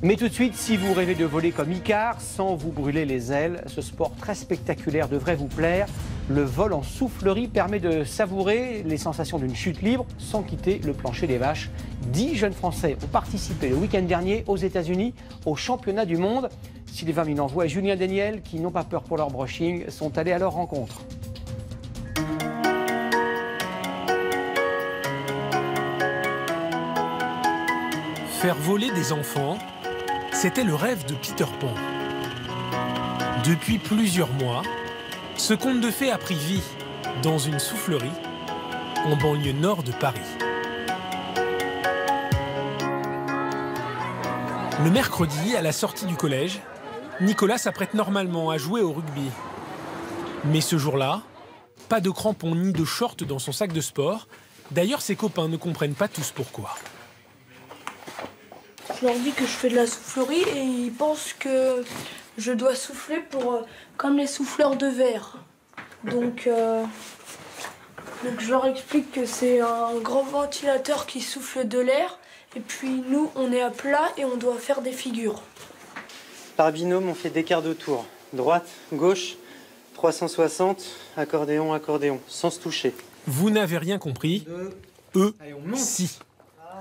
Mais tout de suite, si vous rêvez de voler comme Icare sans vous brûler les ailes, ce sport très spectaculaire devrait vous plaire. Le vol en soufflerie permet de savourer les sensations d'une chute libre sans quitter le plancher des vaches. 10 jeunes Français ont participé le week-end dernier aux États-Unis au championnat du monde. Sylvain Minenvois et Julien Daniel, qui n'ont pas peur pour leur brushing, sont allés à leur rencontre. Faire voler des enfants, c'était le rêve de Peter Pan. Depuis plusieurs mois, ce conte de fées a pris vie dans une soufflerie en banlieue nord de Paris. Le mercredi, à la sortie du collège, Nicolas s'apprête normalement à jouer au rugby. Mais ce jour-là, pas de crampons ni de shorts dans son sac de sport. D'ailleurs, ses copains ne comprennent pas tous pourquoi. Je leur dis que je fais de la soufflerie et ils pensent que je dois souffler comme les souffleurs de verre. Donc je leur explique que c'est un grand ventilateur qui souffle de l'air et puis nous on est à plat et on doit faire des figures. Par binôme on fait des quarts de tour, droite, gauche, 360, accordéon, accordéon, sans se toucher. Vous n'avez rien compris, eux, si.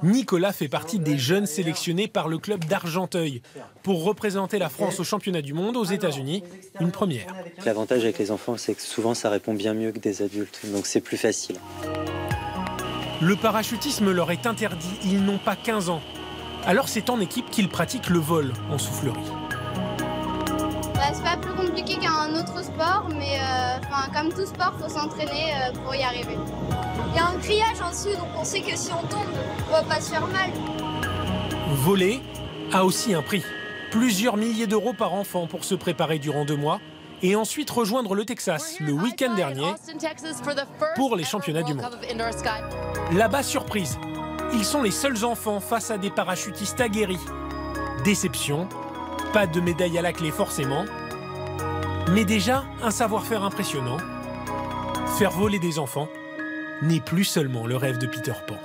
Nicolas fait partie des jeunes sélectionnés par le club d'Argenteuil pour représenter la France au championnat du monde aux États-Unis, une première. L'avantage avec les enfants, c'est que souvent ça répond bien mieux que des adultes, donc c'est plus facile. Le parachutisme leur est interdit, ils n'ont pas 15 ans. Alors c'est en équipe qu'ils pratiquent le vol en soufflerie. C'est pas plus compliqué qu'un autre sport, mais comme tout sport, il faut s'entraîner pour y arriver. Il y a un grillage en dessous, donc on sait que si on tombe, on va pas se faire mal. Voler a aussi un prix. Plusieurs milliers d'euros par enfant pour se préparer durant 2 mois et ensuite rejoindre le Texas le week-end dernier pour les championnats du monde. Là-bas, surprise, ils sont les seuls enfants face à des parachutistes aguerris. Déception, pas de médaille à la clé forcément, mais déjà un savoir-faire impressionnant. Faire voler des enfants n'est plus seulement le rêve de Peter Pan.